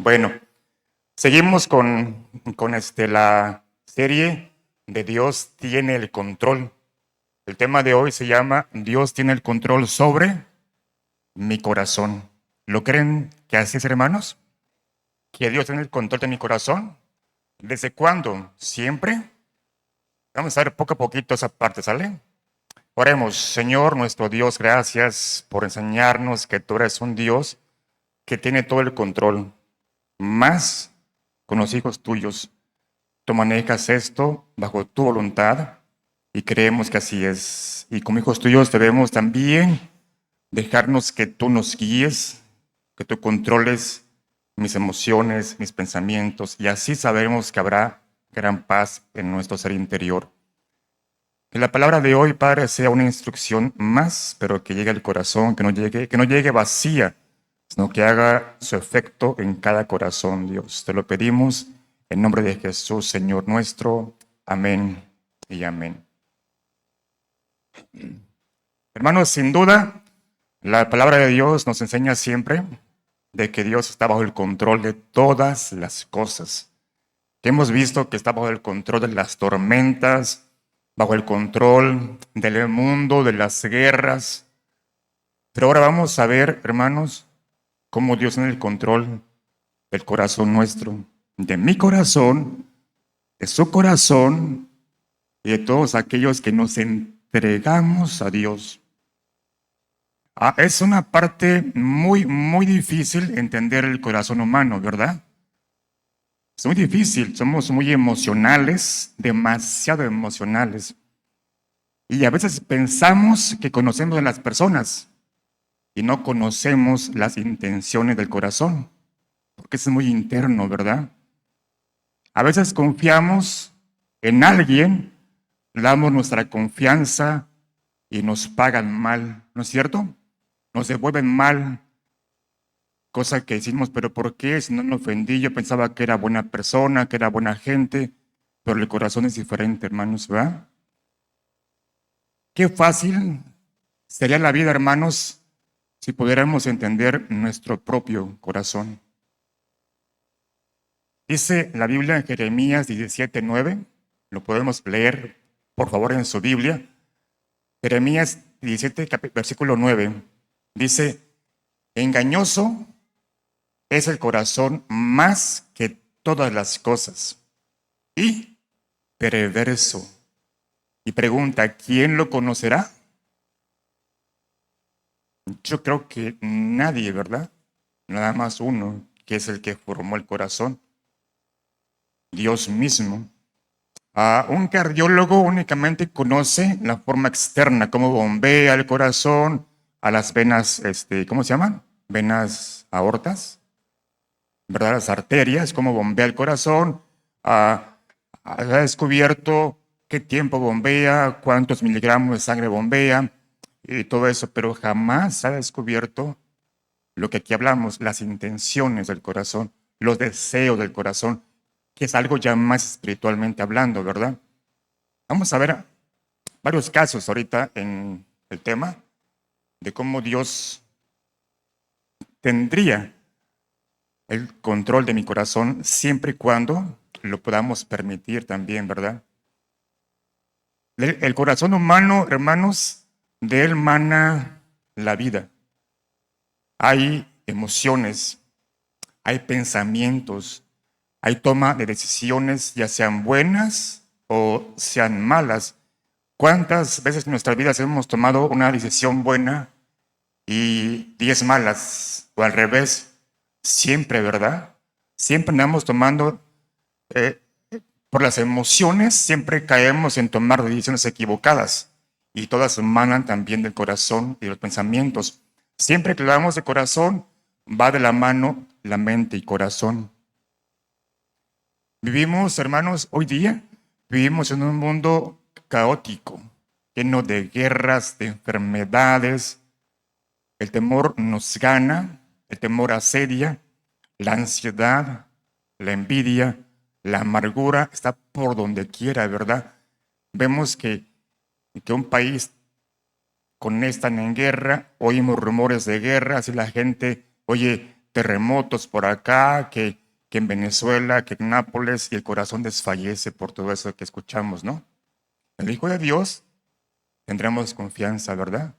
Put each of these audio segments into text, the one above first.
Bueno, seguimos con la serie de Dios tiene el control. El tema de hoy se llama Dios tiene el control sobre mi corazón. ¿Lo creen que así es, hermanos? ¿Que Dios tiene el control de mi corazón? ¿Desde cuándo? ¿Siempre? Vamos a ver poco a poquito esa parte, ¿sale? Oremos. Señor nuestro Dios, gracias por enseñarnos que tú eres un Dios que tiene todo el control, más con los hijos tuyos. Tú manejas esto bajo tu voluntad y creemos que así es. Y como hijos tuyos debemos también dejarnos que tú nos guíes, que tú controles mis emociones, mis pensamientos, y así sabremos que habrá gran paz en nuestro ser interior. Que la palabra de hoy, Padre, sea una instrucción más, pero que llegue al corazón, que no llegue vacía, sino que haga su efecto en cada corazón, Dios. Te lo pedimos en nombre de Jesús, Señor nuestro. Amén y amén. Hermanos, sin duda, la palabra de Dios nos enseña siempre de que Dios está bajo el control de todas las cosas. Que hemos visto que está bajo el control de las tormentas, bajo el control del mundo, de las guerras. Pero ahora vamos a ver, hermanos, cómo Dios tiene el control del corazón nuestro, de mi corazón, de su corazón y de todos aquellos que nos entregamos a Dios. Es una parte muy difícil entender el corazón humano, ¿verdad? Es muy difícil, somos muy emocionales, demasiado emocionales. Y a veces pensamos que conocemos a las personas y no conocemos las intenciones del corazón, porque es muy interno, ¿verdad? A veces confiamos en alguien, damos nuestra confianza y nos pagan mal, ¿no es cierto? Nos devuelven mal, cosa que decimos, pero ¿por qué? Si no me ofendí, yo pensaba que era buena persona, que era buena gente, pero el corazón es diferente, hermanos, ¿verdad? Qué fácil sería la vida, hermanos, si pudiéramos entender nuestro propio corazón. Dice la Biblia en Jeremías 17:9, lo podemos leer, por favor, en su Biblia. Jeremías 17, versículo 9, dice, engañoso es el corazón más que todas las cosas y perverso. Y pregunta, ¿quién lo conocerá? Yo creo que nadie, ¿verdad? Nada más uno, que es el que formó el corazón, Dios mismo. Un cardiólogo únicamente conoce la forma externa, cómo bombea el corazón a las venas, ¿cómo se llaman? Venas aortas, ¿verdad? Las arterias, cómo bombea el corazón. Ha descubierto qué tiempo bombea, cuántos miligramos de sangre bombea y todo eso, pero jamás ha descubierto lo que aquí hablamos, las intenciones del corazón, los deseos del corazón, que es algo ya más espiritualmente hablando, ¿verdad? Vamos a ver varios casos ahorita en el tema de cómo Dios tendría el control de mi corazón siempre y cuando lo podamos permitir también, ¿verdad? El corazón humano, hermanos, de él mana la vida. Hay emociones, hay pensamientos, hay toma de decisiones, ya sean buenas o sean malas. ¿Cuántas veces en nuestras vidas hemos tomado una decisión buena y 10 malas? O al revés, siempre, ¿verdad? Siempre andamos tomando, eh, por las emociones, siempre caemos en tomar decisiones equivocadas. Y todas emanan también del corazón y de los pensamientos. Siempre que hablamos de corazón, va de la mano la mente y corazón. Vivimos, hermanos, hoy día, vivimos en un mundo caótico, lleno de guerras, de enfermedades. El temor nos gana, el temor asedia, la ansiedad, la envidia, la amargura está por donde quiera, ¿verdad? Vemos que un país con están en guerra, oímos rumores de guerra, así la gente, oye, terremotos por acá, que en Venezuela, que en Nápoles, y el corazón desfallece por todo eso que escuchamos, ¿no? El Hijo de Dios tendremos confianza, ¿verdad?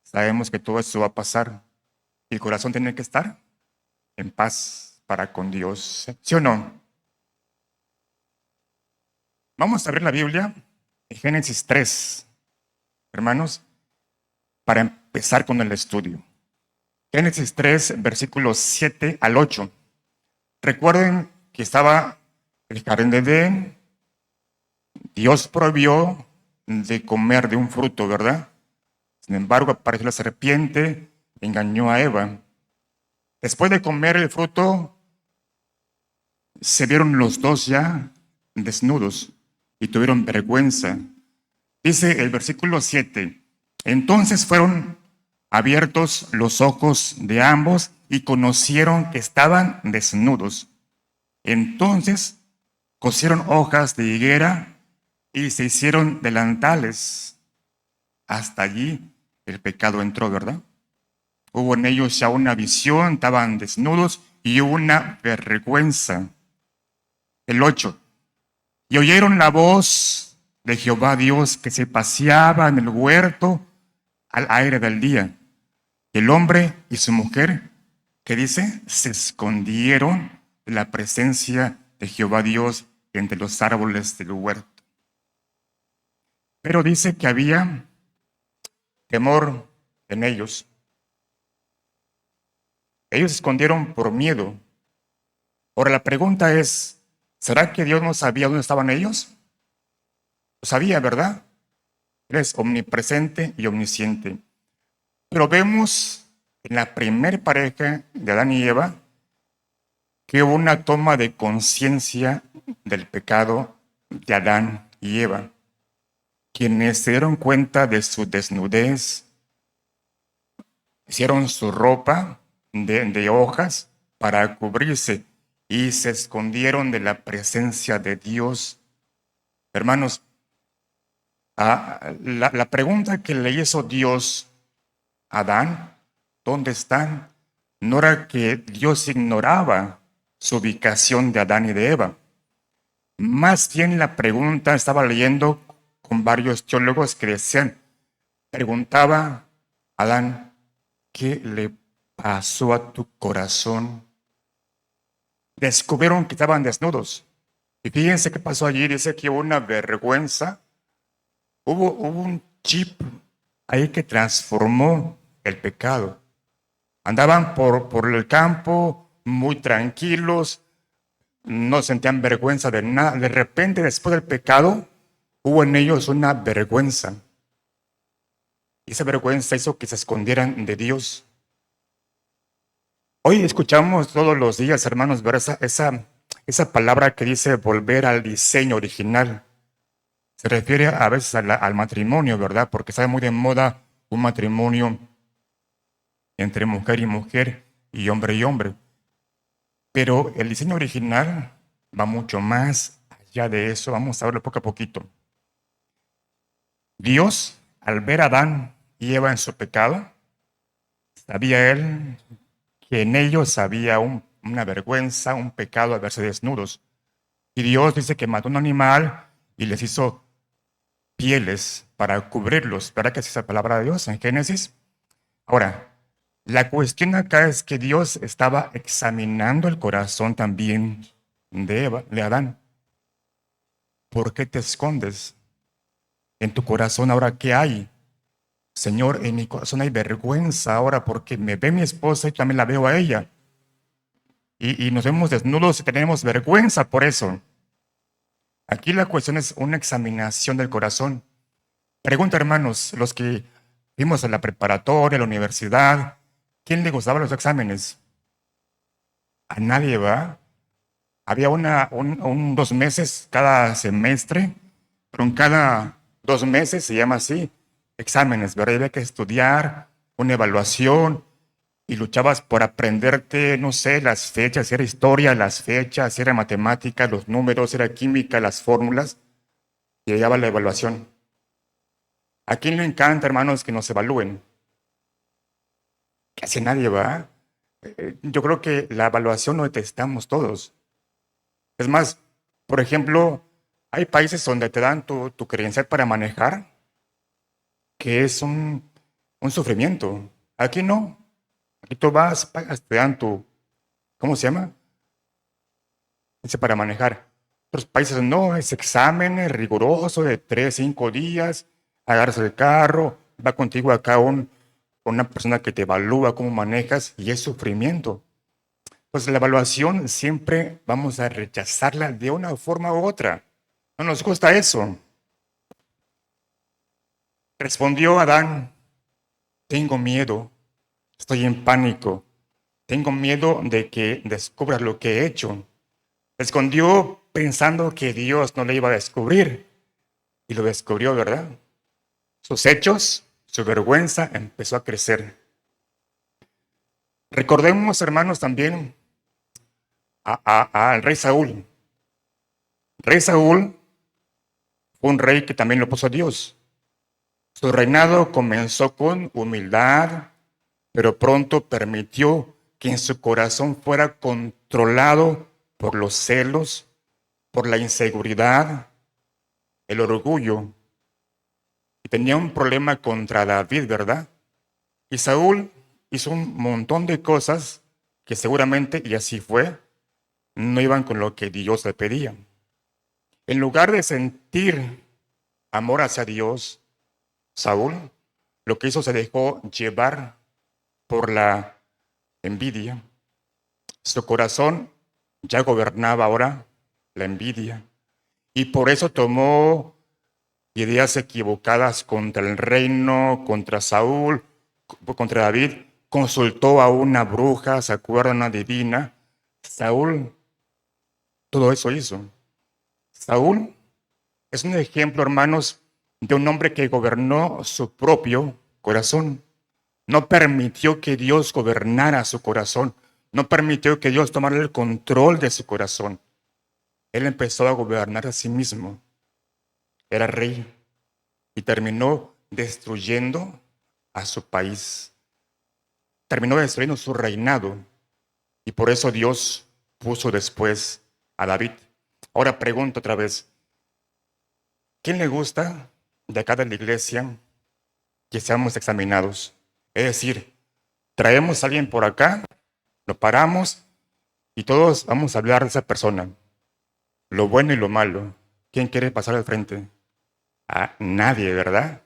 Sabemos que todo eso va a pasar y el corazón tiene que estar en paz para con Dios, ¿sí o no? Vamos a abrir la Biblia en Génesis 3, hermanos, para empezar con el estudio. Génesis 3, versículos 7 al 8. Recuerden que estaba el jardín de Edén. Dios prohibió de comer de un fruto, ¿verdad? Sin embargo, apareció la serpiente, engañó a Eva. Después de comer el fruto, se vieron los dos ya desnudos y tuvieron vergüenza. Dice el versículo 7, entonces fueron abiertos los ojos de ambos y conocieron que estaban desnudos. Entonces cosieron hojas de higuera y se hicieron delantales. Hasta allí el pecado entró, ¿verdad? Hubo en ellos ya una visión, estaban desnudos y una vergüenza. El 8. Y oyeron la voz de Jehová Dios que se paseaba en el huerto al aire del día. El hombre y su mujer, ¿qué dice? Se escondieron de la presencia de Jehová Dios entre los árboles del huerto. Pero dice que había temor en ellos. Ellos se escondieron por miedo. Ahora la pregunta es, ¿será que Dios no sabía dónde estaban ellos? Lo sabía, ¿verdad? Él es omnipresente y omnisciente. Pero vemos en la primer pareja de Adán y Eva que hubo una toma de conciencia del pecado de Adán y Eva, quienes se dieron cuenta de su desnudez, hicieron su ropa de hojas para cubrirse y se escondieron de la presencia de Dios. Hermanos, la pregunta que le hizo Dios a Adán, ¿dónde están? No era que Dios ignoraba su ubicación de Adán y de Eva. Más bien la pregunta, estaba leyendo con varios teólogos que decían, preguntaba Adán, ¿qué le pasó a tu corazón? Descubrieron que estaban desnudos. Y fíjense qué pasó allí, dice que hubo una vergüenza, hubo un chip ahí que transformó el pecado. Andaban por el campo muy tranquilos, no sentían vergüenza de nada. De repente, después del pecado, hubo en ellos una vergüenza. Y esa vergüenza hizo que se escondieran de Dios. Hoy escuchamos todos los días, hermanos, ver esa palabra que dice volver al diseño original. Se refiere a veces al matrimonio, ¿verdad? Porque está muy de moda un matrimonio entre mujer y hombre y hombre. Pero el diseño original va mucho más allá de eso. Vamos a verlo poco a poquito. Dios, al ver a Adán y Eva en su pecado, sabía él que en ellos había una vergüenza, un pecado al verse desnudos. Y Dios dice que mató un animal y les hizo pieles para cubrirlos. ¿Verdad que es esa palabra de Dios en Génesis? Ahora, la cuestión acá es que Dios estaba examinando el corazón también de Eva, de Adán. ¿Por qué te escondes? En tu corazón ahora, ¿qué hay? Señor, en mi corazón hay vergüenza ahora porque me ve mi esposa y también la veo a ella. Y nos vemos desnudos y tenemos vergüenza por eso. Aquí la cuestión es una examinación del corazón. Pregunta, hermanos, los que vimos en la preparatoria, la universidad, ¿quién le gustaba los exámenes? A nadie, ¿va? Había 2 meses cada semestre, pero en cada 2 meses se llama así, exámenes, ¿verdad? Había que estudiar, una evaluación, y luchabas por aprenderte, no sé, las fechas, si era historia, las fechas, si era matemática, los números, si era química, las fórmulas, y llegaba la evaluación. ¿A quién le encanta, hermanos, que nos evalúen? Casi nadie va. Yo creo que la evaluación lo detestamos todos. Es más, por ejemplo, hay países donde te dan tu credencial para manejar, que es un sufrimiento. Aquí no. Aquí tú vas, pagas, te dan ¿cómo se llama? Dice para manejar. Otros países no, es examen riguroso de 3, 5 días, agarras el carro, va contigo acá una persona que te evalúa cómo manejas y es sufrimiento. Pues la evaluación siempre vamos a rechazarla de una forma u otra. No nos gusta eso. Respondió Adán, tengo miedo, estoy en pánico, tengo miedo de que descubras lo que he hecho. Escondió pensando que Dios no le iba a descubrir y lo descubrió, ¿verdad? Sus hechos, su vergüenza empezó a crecer. Recordemos, hermanos, también al rey Saúl. Rey Saúl fue un rey que también lo puso a Dios. Su reinado comenzó con humildad, pero pronto permitió que en su corazón fuera controlado por los celos, por la inseguridad, el orgullo. Y tenía un problema contra David, ¿verdad? Y Saúl hizo un montón de cosas que seguramente, y así fue, no iban con lo que Dios le pedía. En lugar de sentir amor hacia Dios, Saúl lo que hizo se dejó llevar por la envidia. Su corazón ya gobernaba ahora la envidia. Y por eso tomó ideas equivocadas contra el reino, contra Saúl, contra David. Consultó a una bruja, ¿se acuerdan? Una divina. Saúl, todo eso hizo. Saúl es un ejemplo, hermanos, de un hombre que gobernó su propio corazón. No permitió que Dios gobernara su corazón. No permitió que Dios tomara el control de su corazón. Él empezó a gobernar a sí mismo. Era rey y terminó destruyendo a su país. Terminó destruyendo su reinado. Y por eso Dios puso después a David. Ahora pregunto otra vez, ¿quién le gusta de acá de la iglesia que seamos examinados? Es decir, traemos a alguien por acá, lo paramos y todos vamos a hablar de esa persona, lo bueno y lo malo. ¿Quién quiere pasar al frente? Ah, nadie, ¿verdad?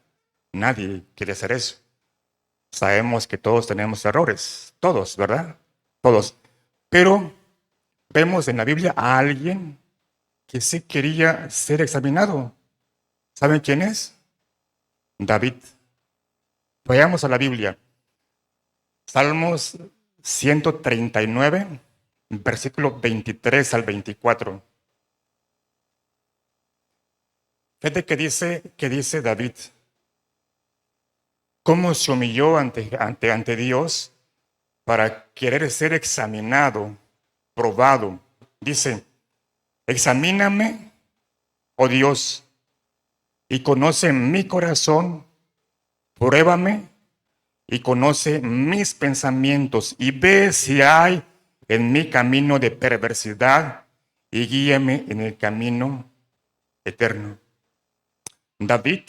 Nadie quiere hacer eso. Sabemos que todos tenemos errores, todos, ¿verdad? Todos. Pero vemos en la Biblia a alguien que sí quería ser examinado. ¿Saben quién es? David. Vayamos a la Biblia. Salmos 139, versículo 23 al 24. Fíjate que dice David, cómo se humilló ante Dios para querer ser examinado, probado. Dice, examíname, oh Dios, y conoce mi corazón, pruébame y conoce mis pensamientos y ve si hay en mi camino de perversidad y guíame en el camino eterno. David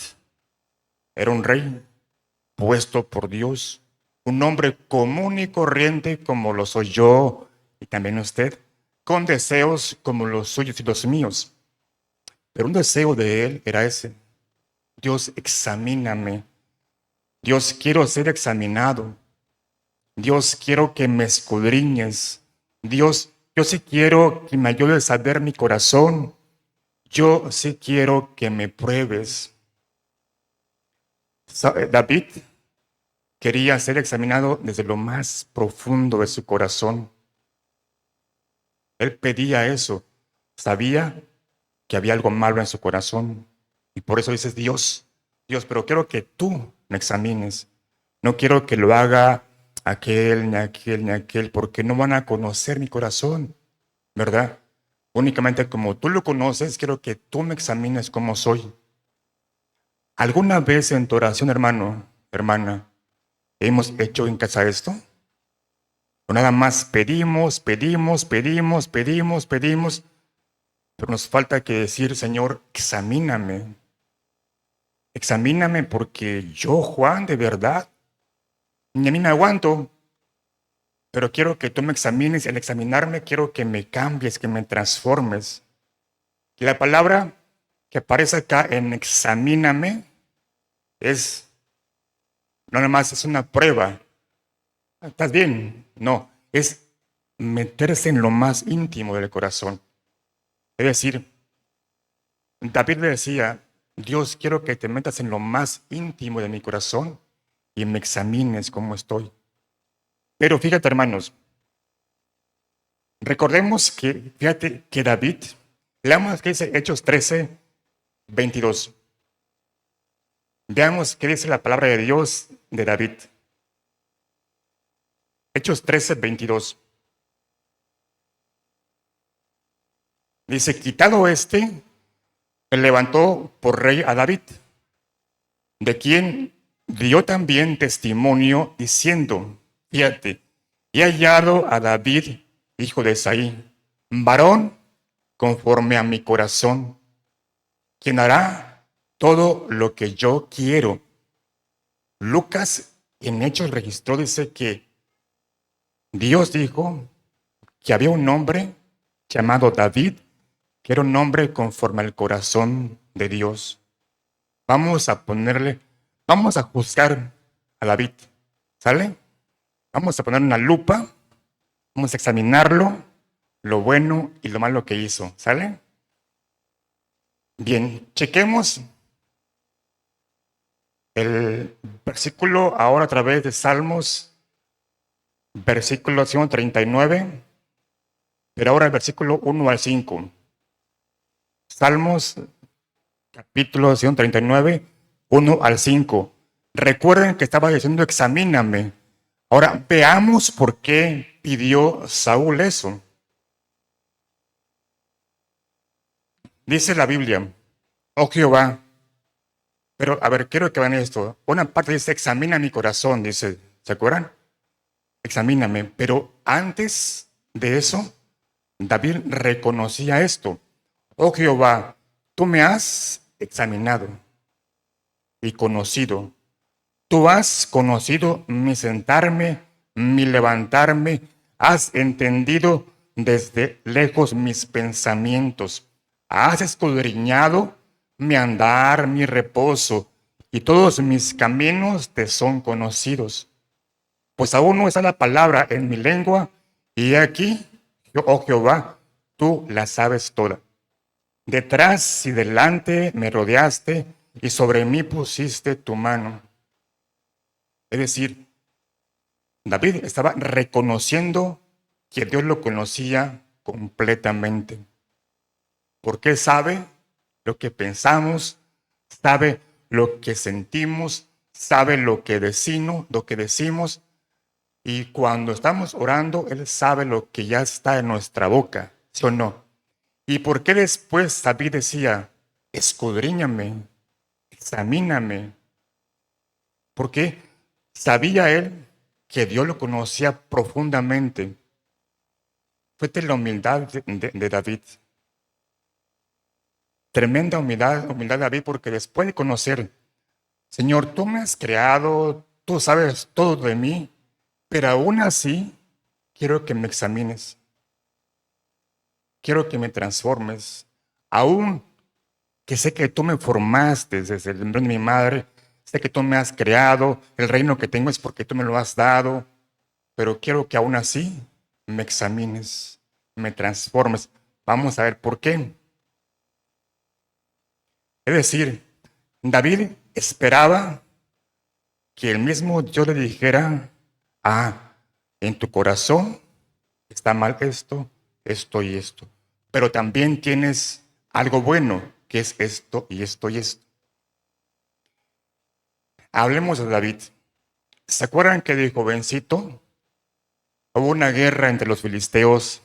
era un rey puesto por Dios, un hombre común y corriente como lo soy yo y también usted, con deseos como los suyos y los míos. Pero un deseo de él era ese: Dios, examíname. Dios, quiero ser examinado. Dios, quiero que me escudriñes. Dios, yo sí quiero que me ayudes a ver mi corazón. Yo sí quiero que me pruebes. David quería ser examinado desde lo más profundo de su corazón. Él pedía eso. Sabía que había algo malo en su corazón. Y por eso dices, Dios, Dios, pero quiero que tú me examines. No quiero que lo haga aquel, ni aquel, ni aquel, porque no van a conocer mi corazón, ¿verdad? Únicamente como tú lo conoces, quiero que tú me examines como soy. ¿Alguna vez en tu oración, hermano, hermana, hemos hecho en casa esto? O nada más pedimos, pedimos, pedimos, pedimos, pedimos, pero nos falta que decir, Señor, examíname. Examíname porque yo, Juan, de verdad, ni a mí me aguanto, pero quiero que tú me examines y al examinarme quiero que me cambies, que me transformes. Y la palabra que aparece acá en examíname es, no nada más es una prueba. ¿Estás bien? No, es meterse en lo más íntimo del corazón. Es decir, David le decía, Dios, quiero que te metas en lo más íntimo de mi corazón y me examines cómo estoy. Pero fíjate, hermanos, recordemos que, fíjate que David, leamos que dice Hechos 13, 22. Veamos qué dice la palabra de Dios de David. Hechos 13, 22. Dice, quitado él levantó por rey a David, de quien dio también testimonio diciendo, fíjate, he hallado a David, hijo de Isaí, varón conforme a mi corazón, quien hará todo lo que yo quiero. Lucas en Hechos registró, dice que Dios dijo que había un hombre llamado David, que era un hombre conforme al corazón de Dios. Vamos a juzgar a David, ¿sale? Vamos a poner una lupa, vamos a examinarlo, lo bueno y lo malo que hizo, ¿sale? Bien, chequemos el versículo ahora a través de Salmos, versículo 139, pero ahora el versículo 1 al 5. Salmos, capítulo 139, 1 al 5. Recuerden que estaba diciendo examíname. Ahora veamos por qué pidió Saúl eso. Dice la Biblia, oh Jehová, pero a ver, quiero que vean esto. Una parte dice, examina mi corazón, dice, ¿se acuerdan? Examíname. Pero antes de eso, David reconocía esto. Oh Jehová, tú me has examinado y conocido. Tú has conocido mi sentarme, mi levantarme. Has entendido desde lejos mis pensamientos. Has escudriñado mi andar, mi reposo, y todos mis caminos te son conocidos. Pues aún no está la palabra en mi lengua, y he aquí, oh Jehová, tú la sabes toda. Detrás y delante me rodeaste, y sobre mí pusiste tu mano. Es decir, David estaba reconociendo que Dios lo conocía completamente, porque sabe lo que pensamos, sabe lo que sentimos, sabe lo que decimos, y cuando estamos orando, Él sabe lo que ya está en nuestra boca, ¿sí o no? ¿Y por qué después David decía, escudriñame, examíname? Porque sabía él que Dios lo conocía profundamente. Fue de la humildad de David. Tremenda humildad de David, porque después de conocer, Señor, tú me has creado, tú sabes todo de mí, pero aún así quiero que me examines, quiero que me transformes, aún que sé que tú me formaste desde el embrión de mi madre, sé que tú me has creado, el reino que tengo es porque tú me lo has dado, pero quiero que aún así me examines, me transformes. Vamos a ver por qué. Es decir, David esperaba que el mismo Dios le dijera, en tu corazón está mal esto, esto y esto, pero también tienes algo bueno, que es esto y esto y esto. Hablemos de David. ¿Se acuerdan que de jovencito hubo una guerra entre los filisteos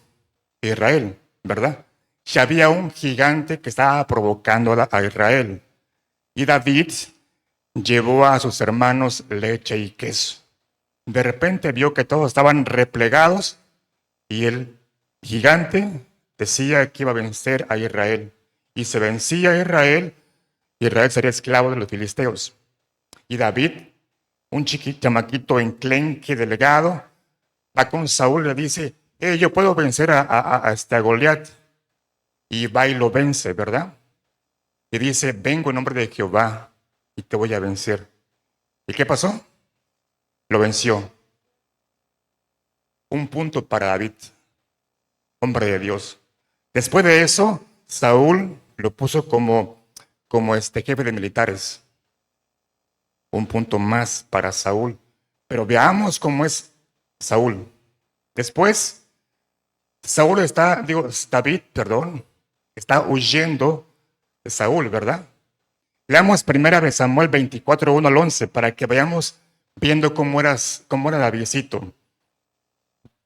e Israel, verdad? Y había un gigante que estaba provocando a Israel. Y David llevó a sus hermanos leche y queso. De repente vio que todos estaban replegados y el gigante decía que iba a vencer a Israel. Y se vencía a Israel, Israel sería esclavo de los filisteos. Y David, un chiquito, chamaquito enclenque, delgado, va con Saúl y le dice, yo puedo vencer a Goliat. Y va y lo vence, ¿verdad? Y dice, vengo en nombre de Jehová y te voy a vencer. ¿Y qué pasó? Lo venció. Un punto para David, hombre de Dios. Después de eso, Saúl lo puso como jefe de militares. Un punto más para Saúl. Pero veamos cómo es Saúl. Después, David, perdón, está huyendo de Saúl, ¿verdad? Leamos primera de Samuel 24, 1 al 11, para que vayamos viendo cómo era Davidcito.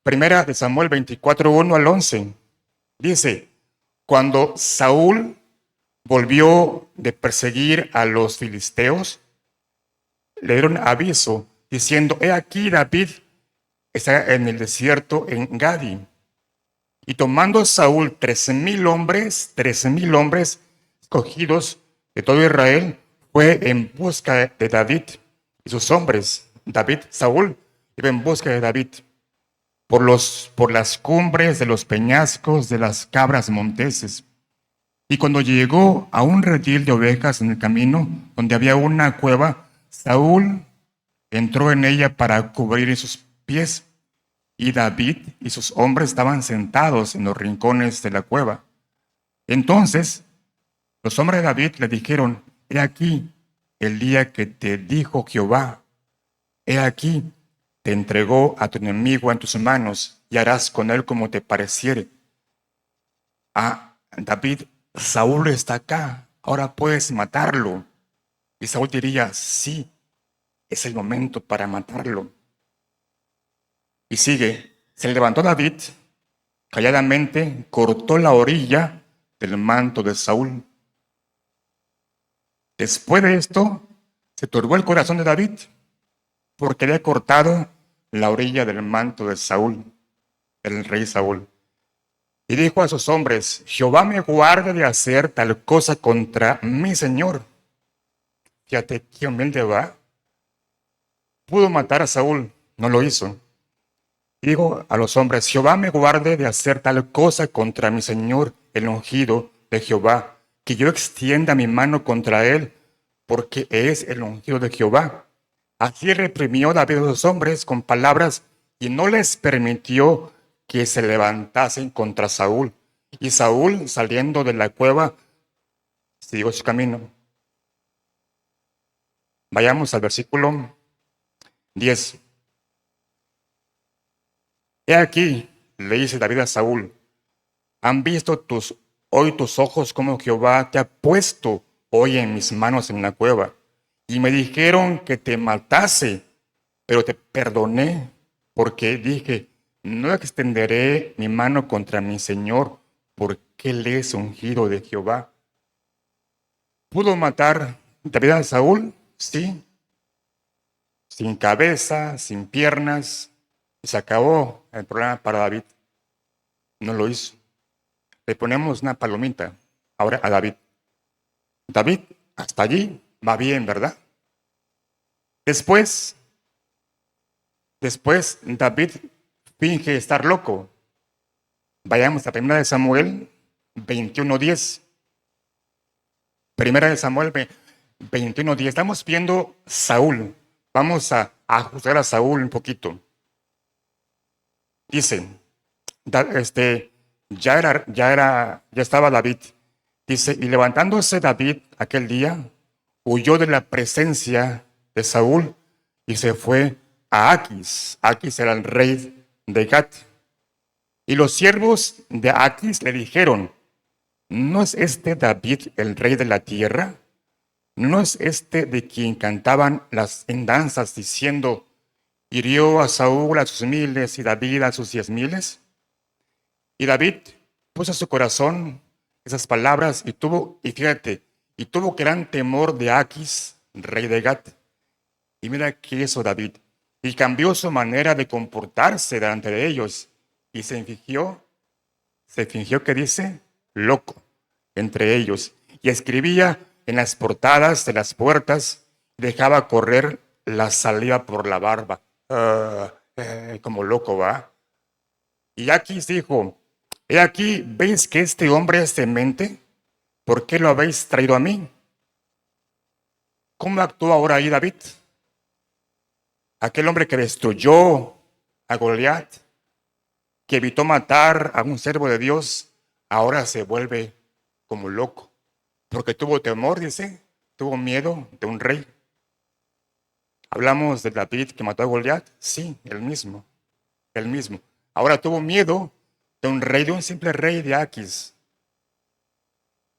Primera de Samuel 24, 1 al 11. Dice, cuando Saúl volvió de perseguir a los filisteos, le dieron aviso diciendo, he aquí David está en el desierto en Gadi. Y tomando Saúl 13,000 hombres escogidos de todo Israel, fue en busca de David y sus hombres. Saúl iba en busca de David por las cumbres de los peñascos de las cabras monteses. Y cuando llegó a un redil de ovejas en el camino, donde había una cueva, Saúl entró en ella para cubrir sus pies, y David y sus hombres estaban sentados en los rincones de la cueva. Entonces, los hombres de David le dijeron, he aquí el día que te dijo Jehová, he aquí, te entregó a tu enemigo en tus manos, y harás con él como te pareciere. David, Saúl está acá, ahora puedes matarlo. Y Saúl diría, sí, es el momento para matarlo. Y sigue, se levantó David, calladamente cortó la orilla del manto de Saúl. Después de esto, se turbó el corazón de David, porque había cortado la orilla del manto de Saúl, del rey Saúl. Y dijo a sus hombres, Jehová me guarde de hacer tal cosa contra mi señor. Fíjate qué humilde va. Pudo matar a Saúl, no lo hizo. Y dijo a los hombres, Jehová me guarde de hacer tal cosa contra mi señor, el ungido de Jehová, que yo extienda mi mano contra él, porque es el ungido de Jehová. Así reprimió David a los hombres con palabras y no les permitió que se levantasen contra Saúl. Y Saúl, saliendo de la cueva, siguió su camino. Vayamos al versículo 10. He aquí, le dice David a Saúl, han visto hoy tus ojos como Jehová te ha puesto hoy en mis manos en la cueva. Y me dijeron que te matase, pero te perdoné, porque dije, no extenderé mi mano contra mi Señor, porque él es ungido de Jehová. ¿Pudo matar David a Saúl? Sí. Sin cabeza, sin piernas. Y se acabó el problema para David. No lo hizo. Le ponemos una palomita ahora a David. David, hasta allí va bien, ¿verdad? Después David finge estar loco. Vayamos a 1 Samuel 21:10. 1 Samuel 21:10. Estamos viendo Saúl. Vamos a juzgar a Saúl un poquito. Dice, ya estaba David. Dice, y levantándose David aquel día, huyó de la presencia de Saúl y se fue a Aquis. Aquis era el rey de Gat. Y los siervos de Aquis le dijeron, ¿no es este David el rey de la tierra? ¿No es este de quien cantaban las danzas diciendo, hirió a Saúl a sus 1000 y David a sus 10,000? Y David puso a su corazón esas palabras y tuvo gran temor de Aquis, rey de Gat. Y mira qué hizo David. y cambió su manera de comportarse delante de ellos y se fingió que dice, loco entre ellos y escribía en las portadas de las puertas, dejaba correr la saliva por la barba, como loco va. Y Aquis dijo, he aquí, ¿veis que este hombre es demente? ¿Por qué lo habéis traído a mí? ¿Cómo actuó ahora ahí David? Aquel hombre que destruyó a Goliat, que evitó matar a un siervo de Dios, ahora se vuelve como loco, porque tuvo temor, dice, tuvo miedo de un rey. ¿Hablamos de David que mató a Goliat? Sí, el mismo, el mismo. Ahora tuvo miedo de un rey, de un simple rey de Aquis,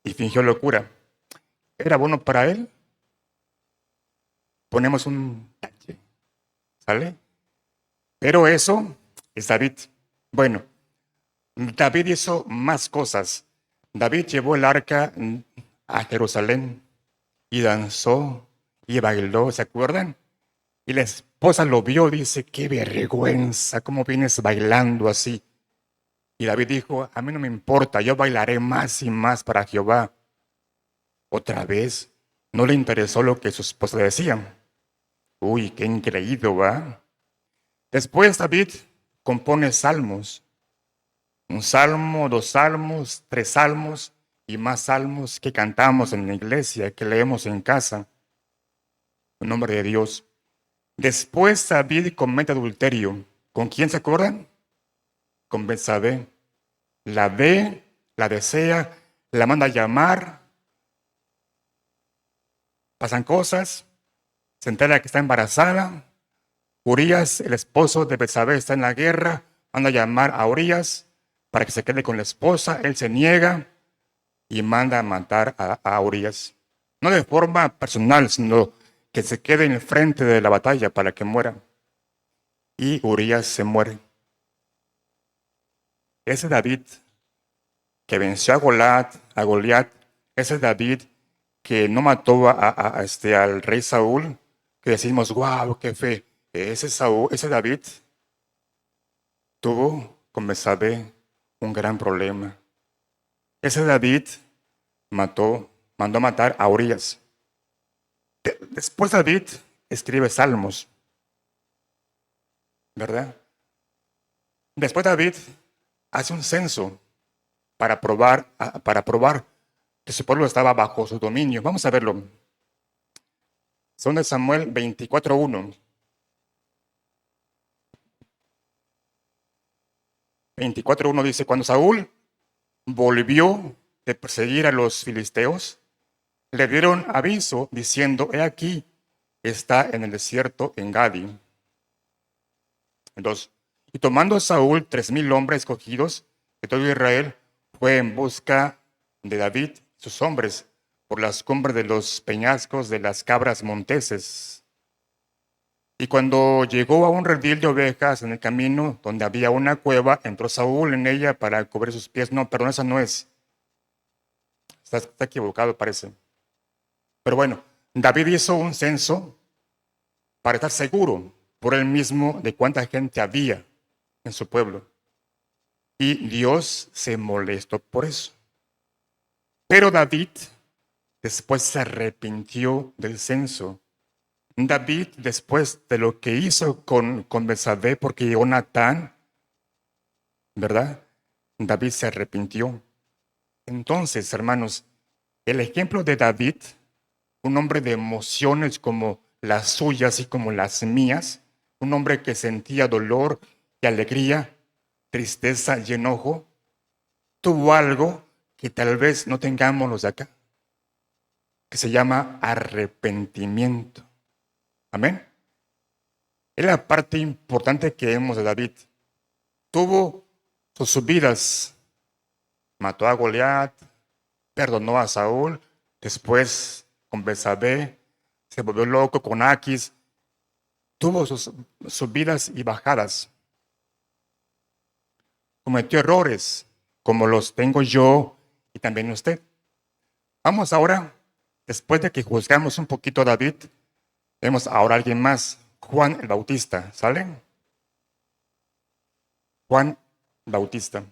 y fingió locura. ¿Era bueno para él? Ponemos un tache, ¿sale? Pero eso es David. Bueno, David hizo más cosas. David llevó el arca a Jerusalén y danzó y bailó, ¿se acuerdan? Y la esposa lo vio, dice, qué vergüenza, ¿cómo vienes bailando así? Y David dijo, a mí no me importa, yo bailaré más y más para Jehová. Otra vez, no le interesó lo que su esposa decía. Uy, qué increíble, ¿va? Después David compone salmos. Un salmo, dos salmos, tres salmos y más salmos que cantamos en la iglesia, que leemos en casa. En nombre de Dios. Después David comete adulterio. ¿Con quién se acuerdan? Con Betsabé. La ve, la desea, la manda a llamar. Pasan cosas. Se entera que está embarazada. Urías, el esposo de Betsabé, está en la guerra. Manda a llamar a Urías para que se quede con la esposa. Él se niega y manda a matar a Urías. No de forma personal, sino que se quede en el frente de la batalla para que muera. Y Urías se muere. Ese David que venció a Goliat, ese David que no mató al rey Saúl, que decimos, wow, qué fe. Ese David tuvo con Betsabé un gran problema. Ese David mandó a matar a Urías. Después David escribe salmos, ¿verdad? Después David hace un censo para probar que su pueblo estaba bajo su dominio. Vamos a verlo. Son de Samuel 24:1. 24:1 dice, cuando Saúl volvió de perseguir a los filisteos, le dieron aviso diciendo, he aquí, está en el desierto en Gadi. 2. Y tomando Saúl 3,000 hombres escogidos de todo Israel, fue en busca de David y sus hombres por las cumbres de los peñascos de las cabras monteses. Y cuando llegó a un redil de ovejas en el camino donde había una cueva, entró Saúl en ella para cubrir sus pies. No, perdón, esa no es. Está equivocado, parece. Pero bueno, David hizo un censo para estar seguro por él mismo de cuánta gente había en su pueblo. Y Dios se molestó por eso. Pero David después se arrepintió del censo. David, después de lo que hizo con Betsabé, porque llegó Natán, ¿verdad? David se arrepintió. Entonces, hermanos, el ejemplo de David, un hombre de emociones como las suyas y como las mías, un hombre que sentía dolor y alegría, tristeza y enojo, tuvo algo que tal vez no tengamos los de acá, que se llama arrepentimiento. Amén. Es la parte importante que vemos de David. Tuvo sus subidas, mató a Goliat, perdonó a Saúl, después con Betsabé, se volvió loco con Aquis, tuvo sus subidas y bajadas. Cometió errores, como los tengo yo y también usted. Vamos ahora, después de que juzgamos un poquito a David, vemos ahora a alguien más, Juan el Bautista, ¿sale? Juan Bautista.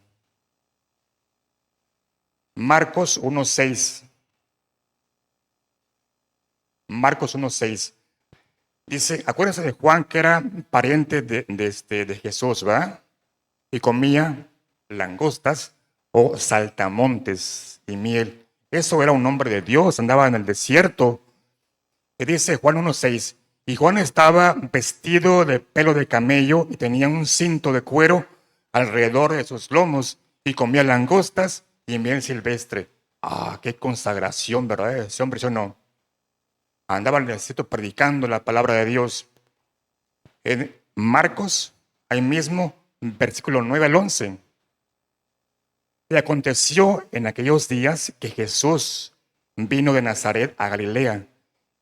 Marcos 1:6. Marcos 1:6. Dice, acuérdense de Juan que era pariente de Jesús, ¿verdad? Y comía langostas o saltamontes y miel. Eso era un hombre de Dios, andaba en el desierto. Y dice Juan 1:6, y Juan estaba vestido de pelo de camello y tenía un cinto de cuero alrededor de sus lomos y comía langostas y miel silvestre. Ah, qué consagración, ¿verdad? Ese hombre, yo no. Andaba en el desierto predicando la palabra de Dios. En Marcos, ahí mismo, versículo 9 al 11. Y aconteció en aquellos días que Jesús vino de Nazaret a Galilea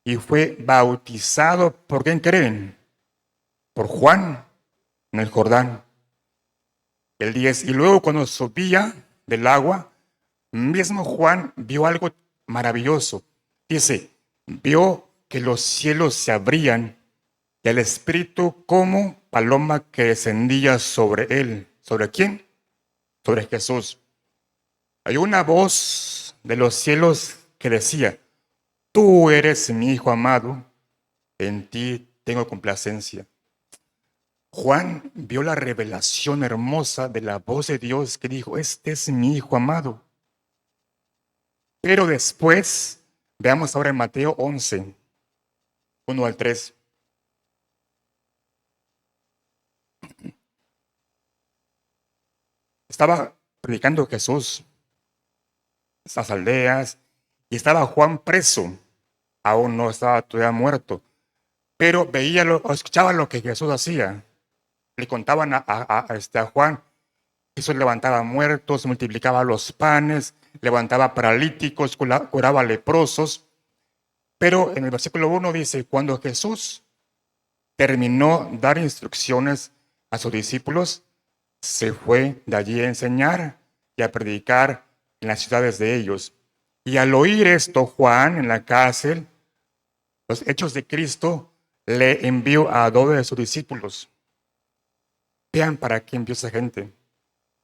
y fue bautizado, ¿por quién creen? Por Juan en el Jordán. El 10. Y luego cuando subía del agua, mismo Juan vio algo maravilloso. Dice, vio que los cielos se abrían y el Espíritu como paloma que descendía sobre él. ¿Sobre quién? Sobre Jesús. Hay una voz de los cielos que decía, tú eres mi Hijo amado, en ti tengo complacencia. Juan vio la revelación hermosa de la voz de Dios que dijo, este es mi Hijo amado. Pero después, veamos ahora en Mateo 11, 1 al 3. Estaba predicando Jesús en esas aldeas y estaba Juan preso. Aún no estaba todavía muerto, pero veía o escuchaba lo que Jesús hacía. Le contaban a Juan, Jesús levantaba muertos, multiplicaba los panes, levantaba paralíticos, curaba leprosos. Pero en el versículo 1 dice, cuando Jesús terminó dar instrucciones a sus discípulos, se fue de allí a enseñar y a predicar en las ciudades de ellos. Y al oír esto, Juan en la cárcel, los hechos de Cristo, le envió a 2 de sus discípulos. Vean para qué envió esa gente.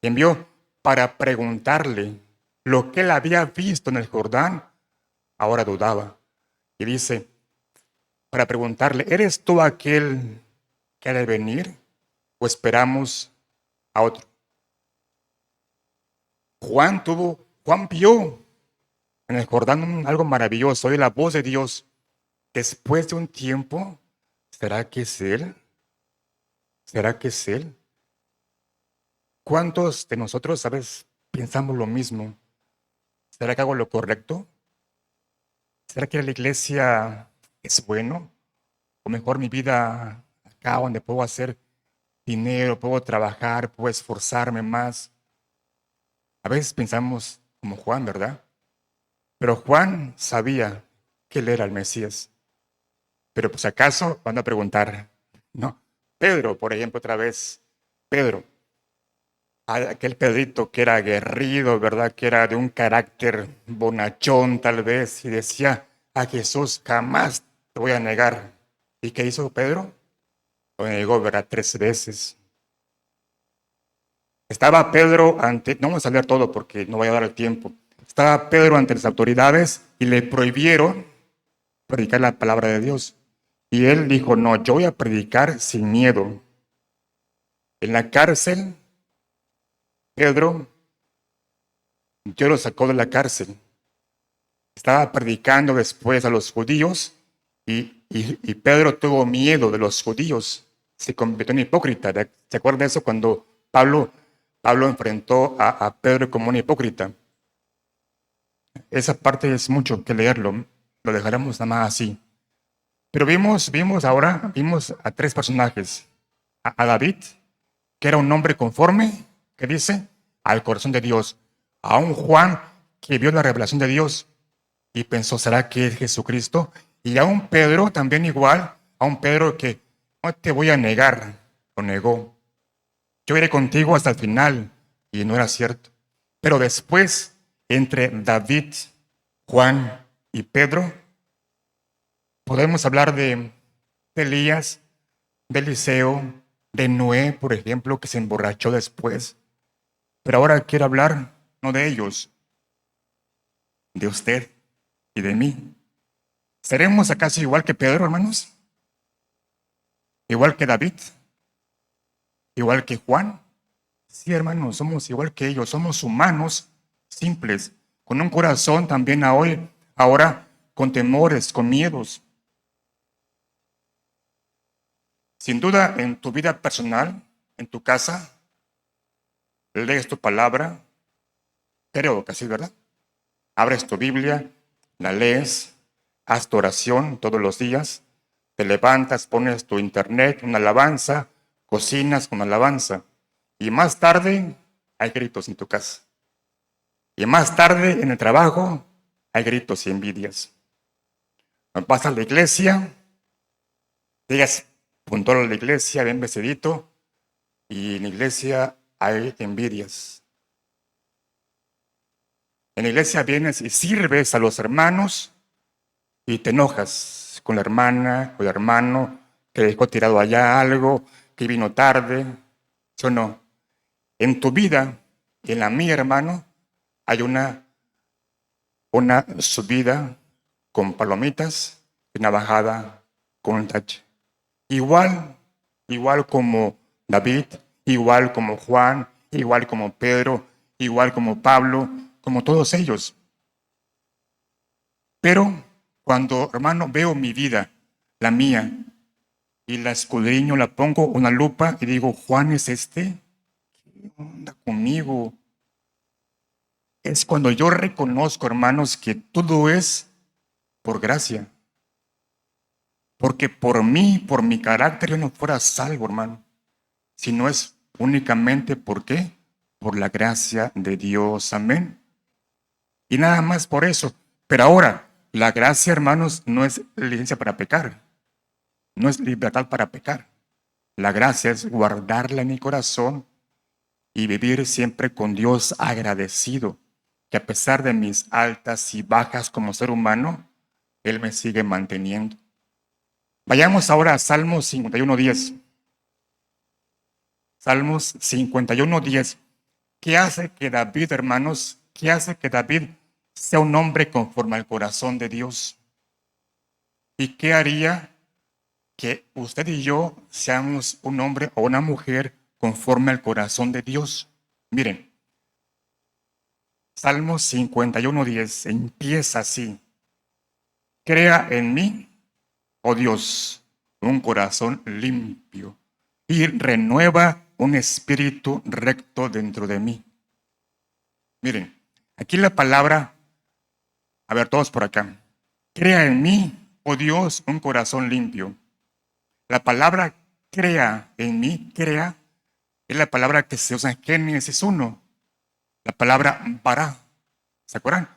Envió para preguntarle lo que él había visto en el Jordán. Ahora dudaba. Y dice, para preguntarle, ¿eres tú aquel que ha de venir o esperamos a otro? Juan vio en el Jordán algo maravilloso, oye la voz de Dios. Después de un tiempo, ¿será que es Él? ¿Será que es Él? ¿Cuántos de nosotros, sabes, pensamos lo mismo? ¿Será que hago lo correcto? ¿Será que la iglesia es bueno? ¿O mejor mi vida acá donde puedo hacer dinero, puedo trabajar, puedo esforzarme más? A veces pensamos como Juan, ¿verdad? Pero Juan sabía que él era el Mesías. Pero pues acaso van a preguntar, ¿no? Pedro, por ejemplo, otra vez, Pedro, aquel Pedrito que era aguerrido, ¿verdad? Que era de un carácter bonachón tal vez, y decía a Jesús, jamás te voy a negar. ¿Y qué hizo Pedro? Lo negó, ¿verdad? 3 veces. Estaba Pedro ante, no vamos a leer todo porque no voy a dar el tiempo. Estaba Pedro ante las autoridades y le prohibieron predicar la palabra de Dios. Y él dijo, no, yo voy a predicar sin miedo. En la cárcel, Pedro, Dios lo sacó de la cárcel. Estaba predicando después a los judíos y Pedro tuvo miedo de los judíos. Se convirtió en hipócrita. ¿Se acuerdan de eso cuando Pablo enfrentó a Pedro como un hipócrita? Esa parte es mucho que leerlo. Lo dejaremos nada más así. Pero vimos a 3 personajes. A David, que era un hombre conforme, que dice, al corazón de Dios. A un Juan, que vio la revelación de Dios y pensó, ¿será que es Jesucristo? Y a un Pedro también igual, a un Pedro que no te voy a negar, lo negó. Yo iré contigo hasta el final, y no era cierto. Pero después, entre David, Juan y Pedro, podemos hablar de Elías, de Eliseo, de Noé, por ejemplo, que se emborrachó después. Pero ahora quiero hablar no de ellos, de usted y de mí. ¿Seremos acaso igual que Pedro, hermanos? ¿Igual que David? ¿Igual que Juan? Sí, hermanos, somos igual que ellos, somos humanos simples, con un corazón también ahora con temores, con miedos. Sin duda, en tu vida personal, en tu casa, lees tu palabra, creo que así, ¿verdad? Abres tu Biblia, la lees, haz tu oración todos los días, te levantas, pones tu internet, una alabanza, cocinas con alabanza, y más tarde hay gritos en tu casa. Y más tarde en el trabajo hay gritos y envidias. Vas a la iglesia, llegas puntual a la iglesia, bien vestidito, y en la iglesia hay envidias. En la iglesia vienes y sirves a los hermanos y te enojas con la hermana o el hermano que dejó tirado allá algo, que vino tarde, ¿sí o no? En tu vida y en la mía, hermano, hay una subida con palomitas y una bajada con un tache. Igual como David, igual como Juan, igual como Pedro, igual como Pablo, como todos ellos. Pero cuando, hermano, veo mi vida, la mía, y la escudriño, la pongo una lupa y digo, Juan es este, ¿qué onda conmigo? Es cuando yo reconozco, hermanos, que todo es por gracia. Porque por mí, por mi carácter, yo no fuera salvo, hermano. Si no es únicamente, ¿por qué? Por la gracia de Dios. Amén. Y nada más por eso. Pero ahora, la gracia, hermanos, no es licencia para pecar. No es libertad para pecar. La gracia es guardarla en mi corazón y vivir siempre con Dios agradecido. Que a pesar de mis altas y bajas como ser humano, Él me sigue manteniendo. Vayamos ahora a Salmos 51:10. Salmos 51:10. ¿Qué hace que David, hermanos, qué hace que David sea un hombre conforme al corazón de Dios? ¿Y qué haría que usted y yo seamos un hombre o una mujer conforme al corazón de Dios? Miren, Salmos 51:10 empieza así. Crea en mí, oh Dios, un corazón limpio y renueva un espíritu recto dentro de mí. Miren, aquí la palabra, a ver, todos por acá. Crea en mí, oh Dios, un corazón limpio. La palabra crea en mí, crea, es la palabra que se usa en Génesis 1. La palabra bara. ¿Se acuerdan?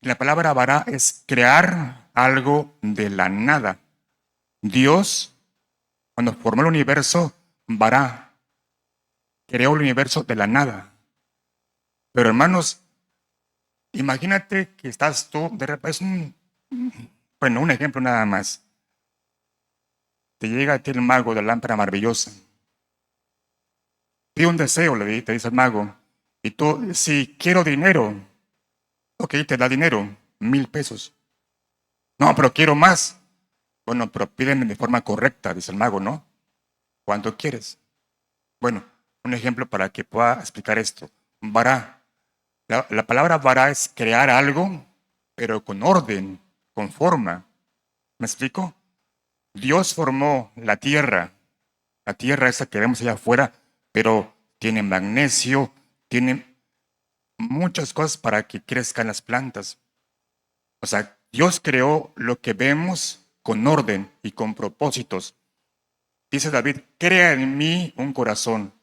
La palabra bara es crear algo de la nada. Dios, cuando formó el universo, bara, creó el universo de la nada. Pero hermanos, imagínate que estás tú, de repente, bueno, un ejemplo nada más. Te llega a ti el mago de la lámpara maravillosa. Pide un deseo, te dice el mago. Y tú, si quiero dinero, ok, te da dinero, 1,000 pesos. No, pero quiero más. Bueno, pero pídeme de forma correcta, dice el mago, ¿no? ¿Cuánto quieres? Bueno, un ejemplo para que pueda explicar esto. Vará. La palabra vará es crear algo, pero con orden, con forma. ¿Me explico? Dios formó la tierra esa que vemos allá afuera, pero tiene magnesio, tiene muchas cosas para que crezcan las plantas. O sea, Dios creó lo que vemos con orden y con propósitos. Dice David, crea en mí un corazón.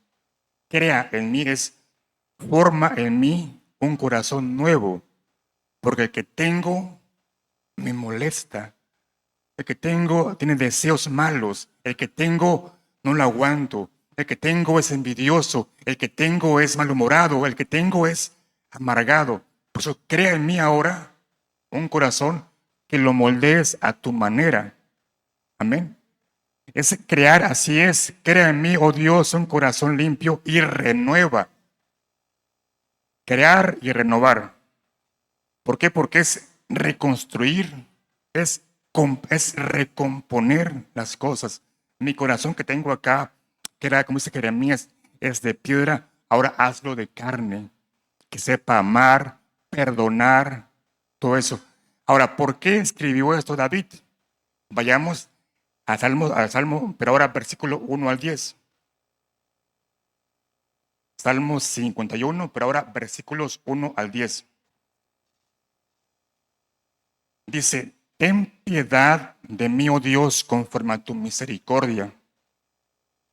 Crea en mí forma en mí un corazón nuevo, porque el que tengo me molesta. El que tengo tiene deseos malos. El que tengo no lo aguanto. El que tengo es envidioso. El que tengo es malhumorado. El que tengo es amargado. Por eso crea en mí ahora un corazón que lo moldees a tu manera. Amén. Es crear, así es. Crea en mí, oh Dios, un corazón limpio y renueva. Crear y renovar. ¿Por qué? Porque es reconstruir, es recomponer las cosas. Mi corazón que tengo acá, que era, como dice Jeremías, es de piedra, ahora hazlo de carne, que sepa amar, perdonar, todo eso. Ahora, ¿por qué escribió esto David? Vayamos al Salmo, pero ahora versículo 1 al 10. Salmo 51, pero ahora versículos 1 al 10. Dice, ten piedad de mí, oh Dios, conforme a tu misericordia.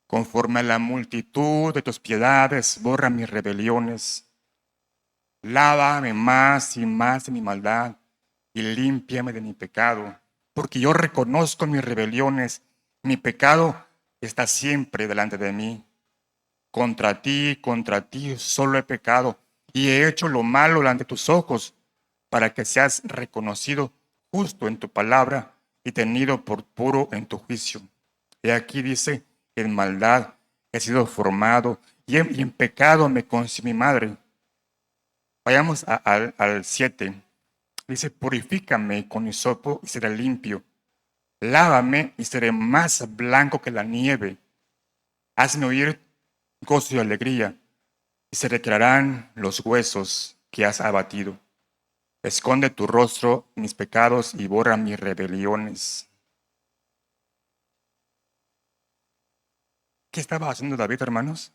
Conforme a la multitud de tus piedades, borra mis rebeliones. Lávame más y más de mi maldad y límpiame de mi pecado. Porque yo reconozco mis rebeliones, mi pecado está siempre delante de mí. Contra ti solo he pecado y he hecho lo malo delante de tus ojos, para que seas reconocido justo en tu palabra y tenido por puro en tu juicio. Y aquí dice, en maldad he sido formado y en pecado me concibió mi madre. Vayamos al 7. Dice, purifícame con hisopo y seré limpio. Lávame y seré más blanco que la nieve. Hazme oír gozo y alegría, y se recrearán los huesos que has abatido. Esconde tu rostro mis pecados y borra mis rebeliones. ¿Qué estaba haciendo David, hermanos?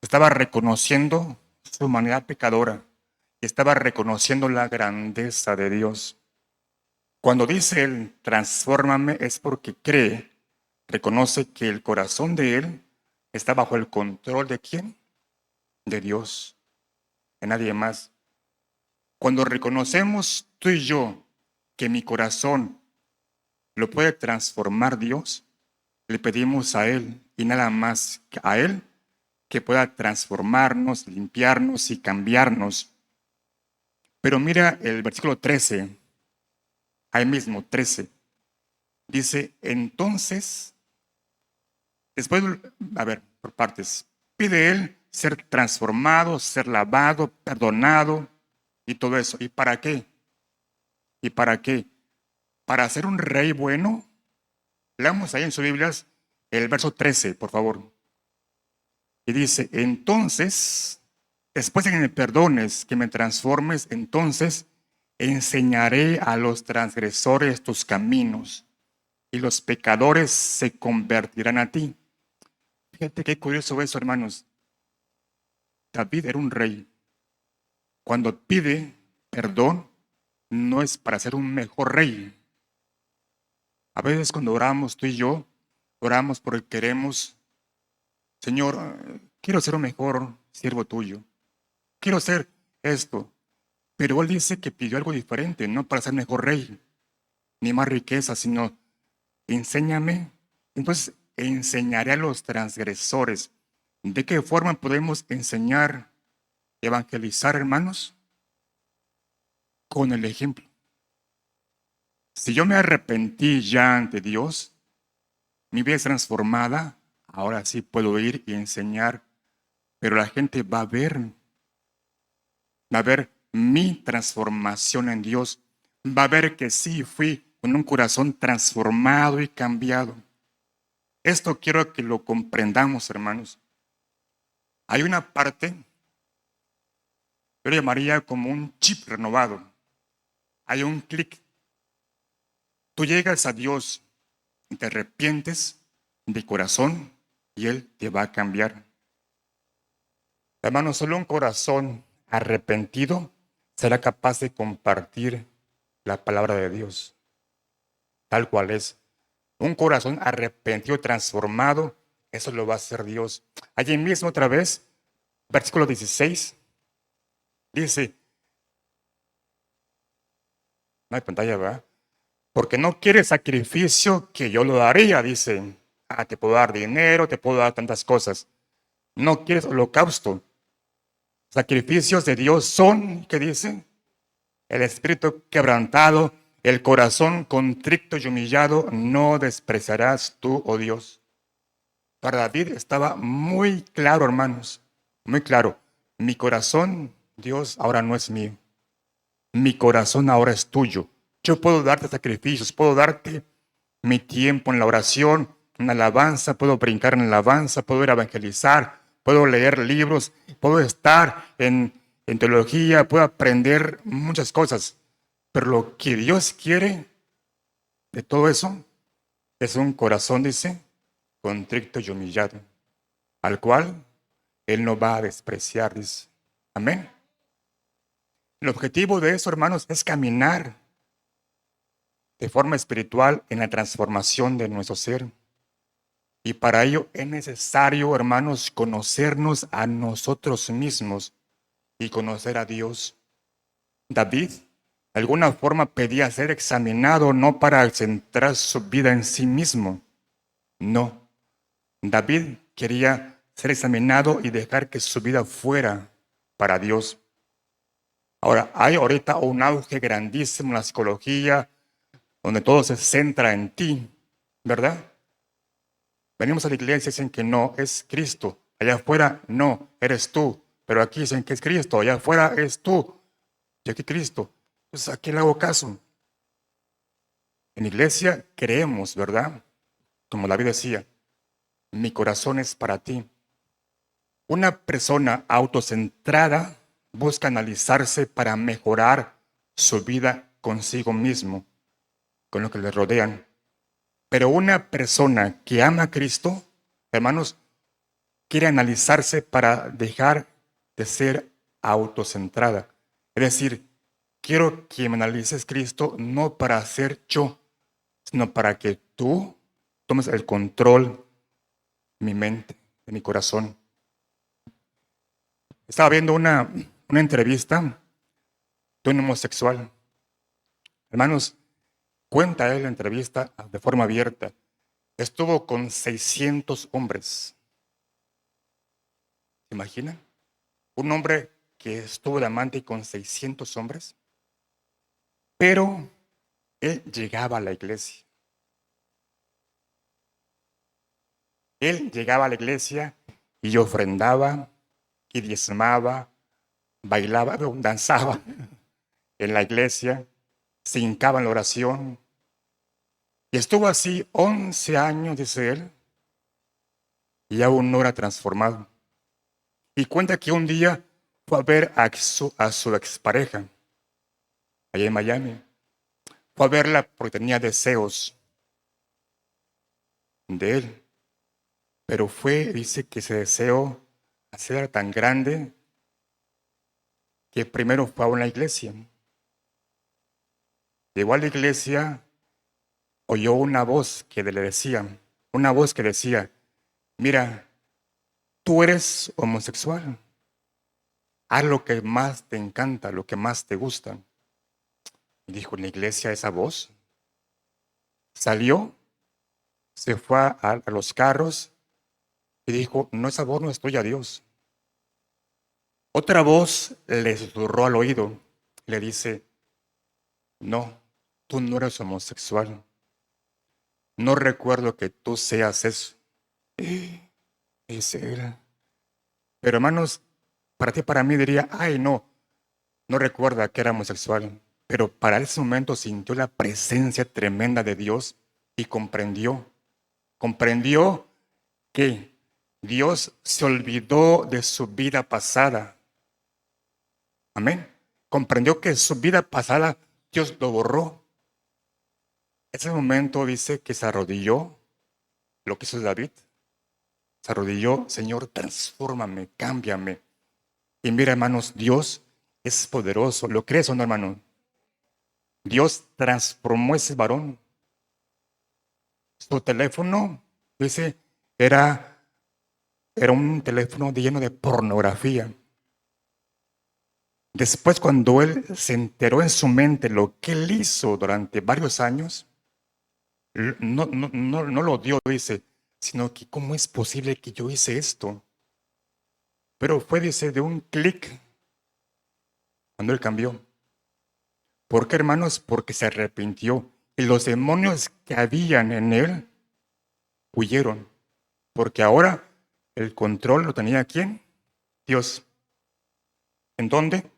Estaba reconociendo su humanidad pecadora y estaba reconociendo la grandeza de Dios. Cuando dice él, transfórmame, es porque cree, reconoce que el corazón de él está bajo el control de ¿quién? De Dios, de nadie más. Cuando reconocemos tú y yo que mi corazón lo puede transformar Dios, le pedimos a Él y nada más a Él que pueda transformarnos, limpiarnos y cambiarnos. Pero mira el versículo 13, ahí mismo, 13. Dice, entonces, después, a ver, por partes, pide Él ser transformado, ser lavado, perdonado y todo eso. ¿Y para qué? ¿Y para qué? Para ser un rey bueno. Leamos ahí en sus Biblias el verso 13, por favor. Y dice, entonces, después de que me perdones, que me transformes, entonces enseñaré a los transgresores tus caminos y los pecadores se convertirán a ti. Fíjate qué curioso eso, hermanos. David era un rey. Cuando pide perdón, no es para ser un mejor rey. A veces cuando oramos tú y yo, oramos porque queremos, Señor, quiero ser un mejor siervo tuyo. Quiero ser esto. Pero él dice que pidió algo diferente, no para ser mejor rey, ni más riqueza, sino enséñame. Entonces enseñaré a los transgresores. ¿De qué forma podemos enseñar, evangelizar, hermanos? Con el ejemplo. Si yo me arrepentí ya ante Dios, mi vida es transformada, ahora sí puedo ir y enseñar, pero la gente va a ver mi transformación en Dios, va a ver que sí fui con un corazón transformado y cambiado. Esto quiero que lo comprendamos, hermanos. Hay una parte, yo lo llamaría como un chip renovado. Hay un clic. Tú llegas a Dios y te arrepientes de corazón y Él te va a cambiar. Hermanos, solo un corazón arrepentido será capaz de compartir la palabra de Dios, tal cual es. Un corazón arrepentido, transformado, eso lo va a hacer Dios. Allí mismo otra vez, versículo 16, dice, no hay pantalla, ¿verdad? Porque no quieres sacrificio que yo lo daría, dice. Te puedo dar dinero, te puedo dar tantas cosas. No quieres holocausto. Sacrificios de Dios son, ¿qué dice? El espíritu quebrantado, el corazón contrito y humillado no despreciarás tú, oh Dios. Para David estaba muy claro, hermanos, muy claro. Mi corazón, Dios, ahora no es mío. Mi corazón ahora es tuyo. Yo puedo darte sacrificios, puedo darte mi tiempo en la oración, en la alabanza, puedo brincar en la alabanza, puedo ir a evangelizar, puedo leer libros, puedo estar en teología, puedo aprender muchas cosas. Pero lo que Dios quiere de todo eso es un corazón, dice, contrito y humillado, al cual Él no va a despreciar, dice. Amén. El objetivo de eso, hermanos, es caminar de forma espiritual en la transformación de nuestro ser. Y para ello es necesario, hermanos, conocernos a nosotros mismos y conocer a Dios. David, de alguna forma, pedía ser examinado no para centrar su vida en sí mismo. No. David quería ser examinado y dejar que su vida fuera para Dios. Ahora, hay ahorita un auge grandísimo en la psicología, donde todo se centra en ti, ¿verdad? Venimos a la iglesia y dicen que no, es Cristo. Allá afuera, no, eres tú. Pero aquí dicen que es Cristo, allá afuera es tú. Y aquí Cristo. Pues ¿a quién le hago caso? En la iglesia creemos, ¿verdad? Como David decía, mi corazón es para ti. Una persona autocentrada busca analizarse para mejorar su vida consigo mismo, con lo que le rodean. Pero una persona que ama a Cristo, hermanos, quiere analizarse para dejar de ser autocentrada. Es decir, quiero que me analices, Cristo, no para ser yo, sino para que tú tomes el control de mi mente, de mi corazón. Estaba viendo una entrevista de un homosexual. Hermanos, cuenta él la entrevista de forma abierta. Estuvo con 600 hombres. ¿Se imaginan? Un hombre que estuvo de amante con 600 hombres. Pero él llegaba a la iglesia. Él llegaba a la iglesia y ofrendaba y diezmaba, bailaba, danzaba en la iglesia, se hincaba en la oración. Y estuvo así 11 años, dice él, y aún no era transformado. Y cuenta que un día fue a ver a su expareja, allá en Miami. Fue a verla porque tenía deseos de él. Pero dice que ese deseo era tan grande que primero fue a una iglesia. Llegó a la iglesia, oyó una voz que le decía, mira, tú eres homosexual, haz lo que más te encanta, lo que más te gusta. Y dijo, en la iglesia esa voz. Salió, se fue a los carros y dijo, no, esa voz no es tuya, Dios. Otra voz le susurró al oído, le dice, no, tú no eres homosexual. No recuerdo que tú seas eso. Ese era. Pero hermanos, para ti, para mí diría, ay, no, no recuerda que era homosexual. Pero para ese momento sintió la presencia tremenda de Dios y comprendió que Dios se olvidó de su vida pasada. Amén. Comprendió que su vida pasada Dios lo borró. Ese momento dice que se arrodilló, lo que hizo David. Se arrodilló, Señor, transfórmame, cámbiame. Y mira, hermanos, Dios es poderoso. ¿Lo crees o no, hermano? Dios transformó a ese varón. Su teléfono, dice, era un teléfono lleno de pornografía. Después, cuando él se enteró en su mente lo que él hizo durante varios años, no lo odió, dice, sino que ¿cómo es posible que yo hice esto? Pero fue, dice, de un clic cuando él cambió. ¿Por qué, hermanos? Porque se arrepintió. Y los demonios que habían en él huyeron. Porque ahora el control lo tenía ¿quién? Dios. ¿En dónde?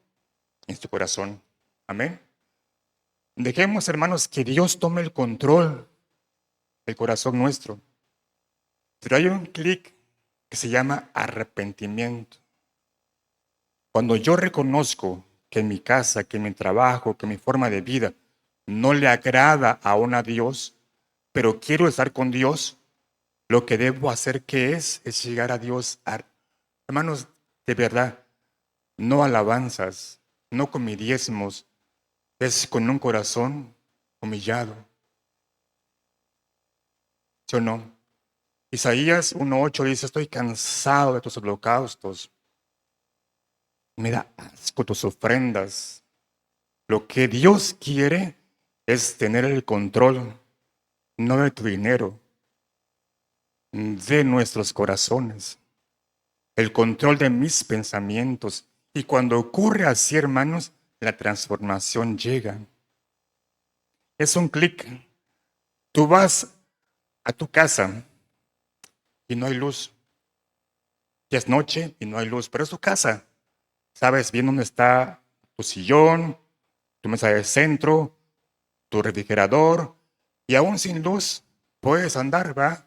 En su corazón. Amén. Dejemos, hermanos, que Dios tome el control del corazón nuestro. Pero hay un clic que se llama arrepentimiento. Cuando yo reconozco que en mi casa, que en mi trabajo, que mi forma de vida no le agrada aún a Dios, pero quiero estar con Dios, lo que debo hacer es llegar a Dios. Hermanos, de verdad, no alabanzas, no con mis diezmos, es con un corazón humillado. ¿Sí o no? Isaías 1:8 dice, estoy cansado de tus holocaustos, me da asco tus ofrendas. Lo que Dios quiere es tener el control, no de tu dinero, de nuestros corazones, el control de mis pensamientos. Y cuando ocurre así, hermanos, la transformación llega. Es un clic. Tú vas a tu casa y no hay luz. Ya es noche y no hay luz, pero es tu casa. Sabes bien dónde está tu sillón, tu mesa de centro, tu refrigerador, y aún sin luz puedes andar, ¿va?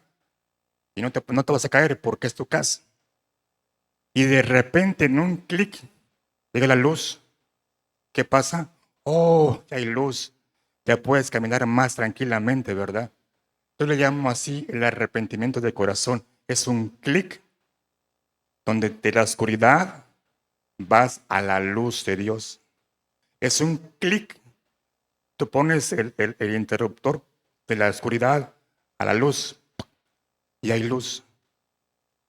Y no te vas a caer porque es tu casa. Y de repente en un clic llega la luz. ¿Qué pasa? Oh, ya hay luz. Ya puedes caminar más tranquilamente, ¿verdad? Yo le llamo así el arrepentimiento de corazón. Es un clic donde de la oscuridad vas a la luz de Dios. Es un clic. Tú pones el interruptor de la oscuridad a la luz y hay luz.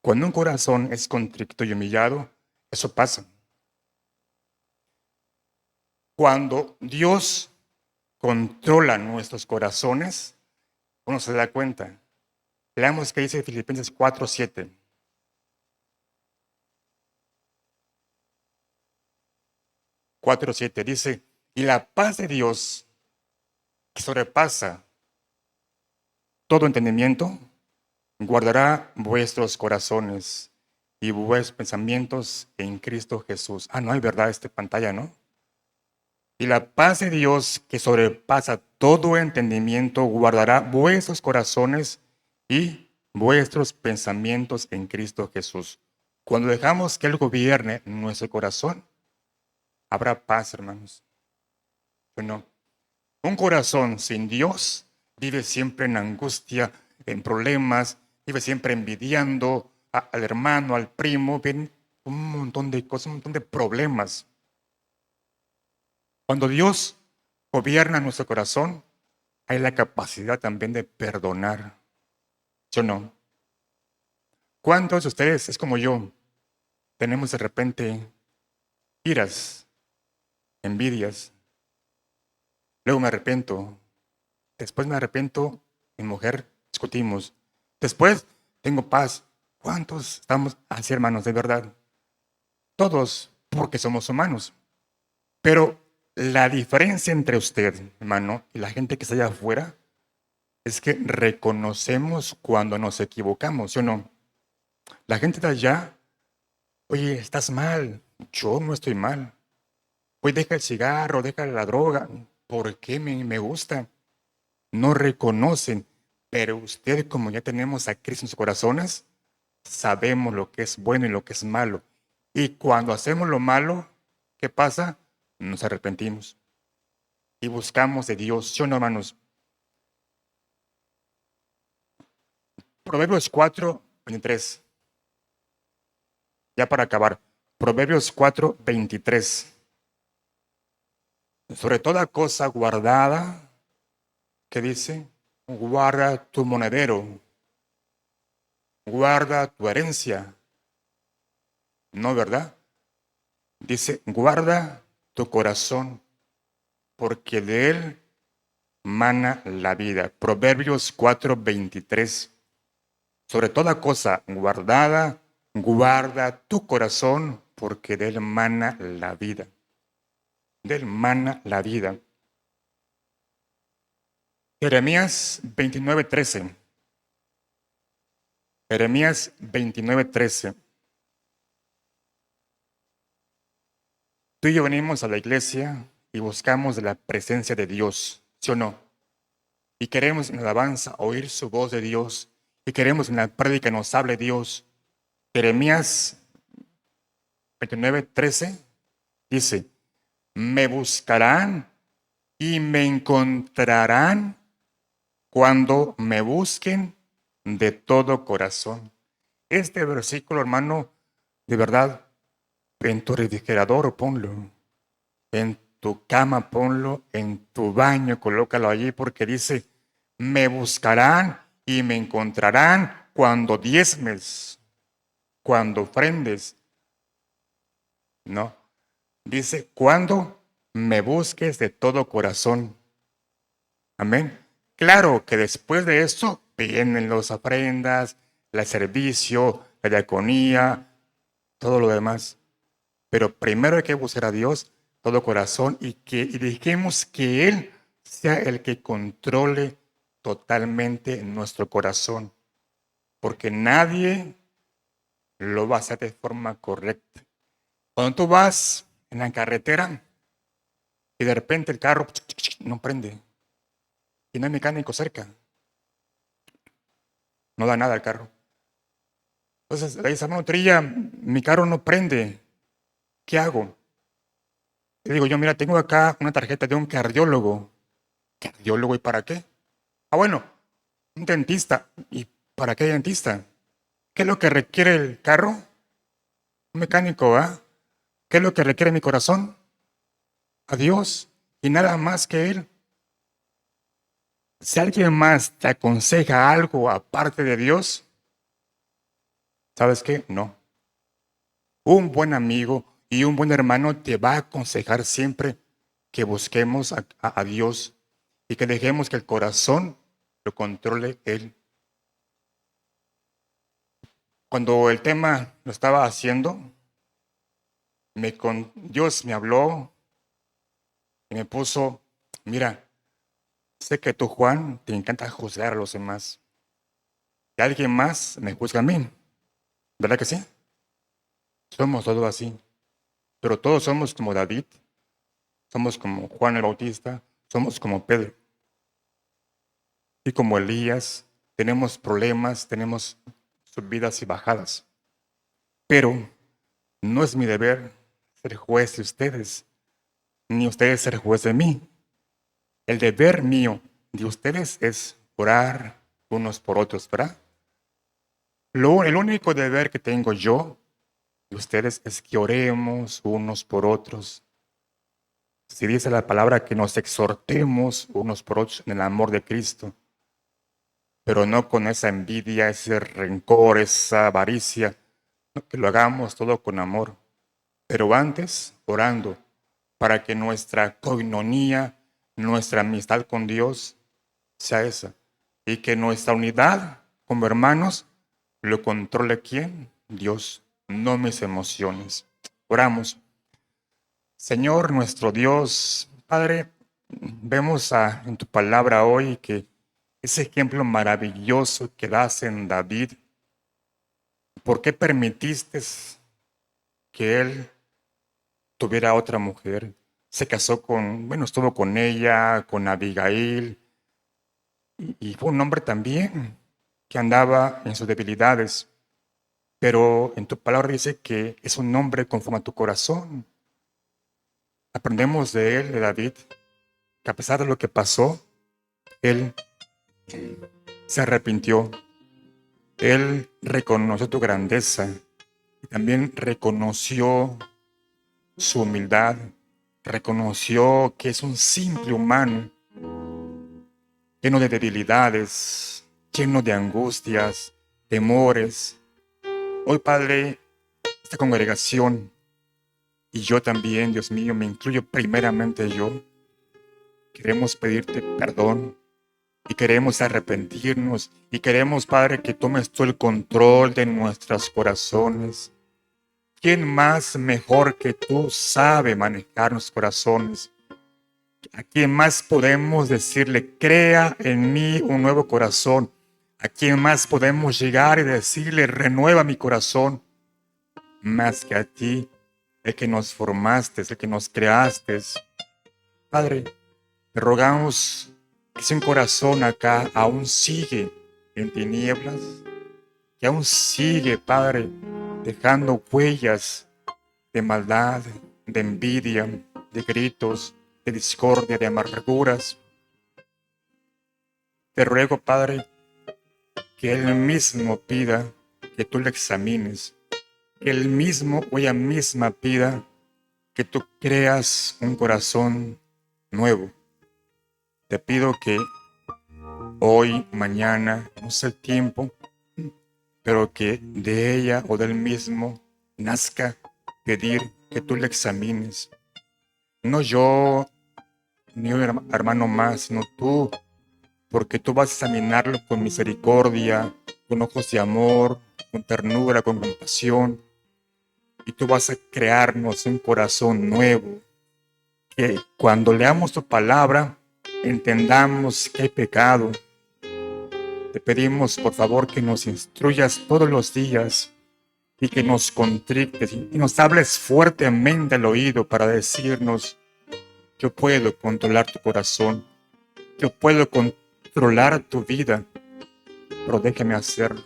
Cuando un corazón es contrito y humillado, eso pasa. Cuando Dios controla nuestros corazones, uno se da cuenta. Leamos qué dice Filipenses 4:7. 4:7 dice, y la paz de Dios, que sobrepasa todo entendimiento, guardará vuestros corazones y vuestros pensamientos en Cristo Jesús. No hay verdad esta pantalla, ¿no? Y la paz de Dios, que sobrepasa todo entendimiento, guardará vuestros corazones y vuestros pensamientos en Cristo Jesús. Cuando dejamos que Él gobierne nuestro corazón, habrá paz, hermanos. Bueno, un corazón sin Dios vive siempre en angustia, en problemas, vive siempre envidiando al hermano, al primo, ven un montón de cosas, un montón de problemas. Cuando Dios gobierna nuestro corazón, hay la capacidad también de perdonar. ¿Sí o no? ¿Cuántos de ustedes, es como yo, tenemos de repente iras, envidias? Luego me arrepiento. Después me arrepiento, mi mujer, discutimos. Después tengo paz. ¿Cuántos estamos así, hermanos, de verdad? Todos, porque somos humanos. Pero la diferencia entre usted, hermano, y la gente que está allá afuera, es que reconocemos cuando nos equivocamos, ¿sí o no? La gente de allá, oye, estás mal. Yo no estoy mal. Oye, deja el cigarro, deja la droga. ¿Por qué me gusta? No reconocen. Pero usted, como ya tenemos a Cristo en sus corazones, sabemos lo que es bueno y lo que es malo. Y cuando hacemos lo malo, ¿qué pasa? Nos arrepentimos. Y buscamos de Dios, ¿sí o no, hermanos? Proverbios 4:23. Ya para acabar. Proverbios 4:23. Sobre toda cosa guardada, ¿qué dice? Guarda tu monedero, guarda tu herencia. ¿No, verdad? Dice, guarda tu corazón, porque de él mana la vida. Proverbios 4:23. Sobre toda cosa guardada, guarda tu corazón, porque de él mana la vida. De él mana la vida. Jeremías 29:13. Jeremías 29:13. Tú y yo venimos a la iglesia y buscamos la presencia de Dios, ¿sí o no? Y queremos en la alabanza oír su voz de Dios. Y queremos en la prédica nos hable Dios. Jeremías 29:13 dice, me buscarán y me encontrarán cuando me busquen de todo corazón. Este versículo, hermano, de verdad, en tu refrigerador ponlo, en tu cama ponlo, en tu baño colócalo allí, porque dice, me buscarán y me encontrarán cuando diezmes, cuando ofrendes. No, dice, cuando me busques de todo corazón. Amén. Claro que después de esto vienen las ofrendas, el servicio, la diaconía, todo lo demás. Pero primero hay que buscar a Dios todo corazón y dejemos que Él sea el que controle totalmente nuestro corazón. Porque nadie lo va a hacer de forma correcta. Cuando tú vas en la carretera y de repente el carro no prende y no hay mecánico cerca, no da nada al carro. Entonces le dice, hermano Trilla, mi carro no prende, ¿qué hago? Le digo yo, mira, tengo acá una tarjeta de un cardiólogo. ¿Cardiólogo y para qué? Ah, bueno, un dentista. ¿Y para qué dentista? ¿Qué es lo que requiere el carro? Un mecánico, ¿ah? ¿Qué es lo que requiere mi corazón? A Dios y nada más que Él. Si alguien más te aconseja algo aparte de Dios, ¿sabes qué? No. Un buen amigo y un buen hermano te va a aconsejar siempre que busquemos a Dios y que dejemos que el corazón lo controle Él. Cuando el tema lo estaba haciendo, Dios me habló y me puso, mira, sé que tú, Juan, te encanta juzgar a los demás. Y alguien más me juzga a mí. ¿Verdad que sí? Somos todos así. Pero todos somos como David, somos como Juan el Bautista, somos como Pedro. Y como Elías, tenemos problemas, tenemos subidas y bajadas. Pero no es mi deber ser juez de ustedes, ni ustedes ser juez de mí. El deber mío de ustedes es orar unos por otros, ¿verdad? El único deber que tengo yo de ustedes es que oremos unos por otros. Si dice la palabra que nos exhortemos unos por otros en el amor de Cristo, pero no con esa envidia, ese rencor, esa avaricia, no, que lo hagamos todo con amor, pero antes orando para que nuestra coinonía, nuestra amistad con Dios sea esa y que nuestra unidad como hermanos lo controle ¿quién? Dios, no mis emociones. Oramos. Señor nuestro Dios, Padre, vemos en tu palabra hoy que ese ejemplo maravilloso que das en David, ¿por qué permitiste que él tuviera otra mujer? Se casó estuvo con ella, con Abigail, y fue un hombre también que andaba en sus debilidades, pero en tu palabra dice que es un hombre conforme a tu corazón. Aprendemos de él, de David, que a pesar de lo que pasó, él se arrepintió. Él reconoció tu grandeza y también reconoció su humildad, reconoció que es un simple humano, lleno de debilidades, lleno de angustias, temores. Hoy, Padre, esta congregación y yo también, Dios mío, me incluyo primeramente yo, queremos pedirte perdón y queremos arrepentirnos y queremos, Padre, que tomes tú el control de nuestros corazones. ¿Quién más mejor que tú sabe manejar nuestros corazones? ¿A quién más podemos decirle, crea en mí un nuevo corazón? ¿A quién más podemos llegar y decirle, renueva mi corazón? Más que a ti, el que nos formaste, el que nos creaste. Padre, te rogamos que si un corazón acá aún sigue en tinieblas, que aún sigue, Padre, dejando huellas de maldad, de envidia, de gritos, de discordia, de amarguras. Te ruego, Padre, que Él mismo pida que tú le examines, que Él mismo o ella misma pida que tú creas un corazón nuevo. Te pido que hoy, mañana, no sé el tiempo, pero que de ella o del mismo nazca pedir que tú le examines. No yo, ni un hermano más, sino tú, porque tú vas a examinarlo con misericordia, con ojos de amor, con ternura, con compasión, y tú vas a crearnos un corazón nuevo, que cuando leamos tu palabra entendamos que hay pecado. Te pedimos por favor que nos instruyas todos los días y que nos contrites y nos hables fuertemente al oído para decirnos: yo puedo controlar tu corazón, yo puedo controlar tu vida, pero déjame hacerlo.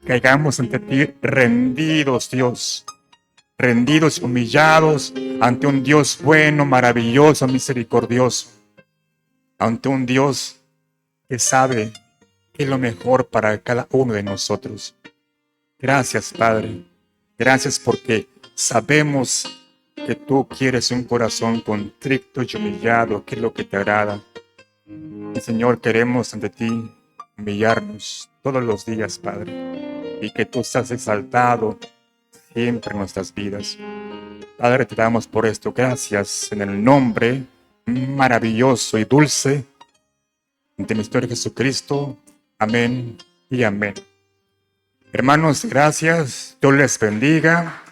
Caigamos ante ti rendidos, Dios, rendidos, humillados ante un Dios bueno, maravilloso, misericordioso, ante un Dios que sabe qué es lo mejor para cada uno de nosotros. Gracias, Padre. Gracias porque sabemos que tú quieres un corazón contrito y humillado, que es lo que te agrada. Y Señor, queremos ante ti humillarnos todos los días, Padre, y que tú seas exaltado siempre en nuestras vidas. Padre, te damos por esto gracias en el nombre maravilloso y dulce de mi Señor Jesucristo. Amén y amén. Hermanos, gracias. Dios les bendiga.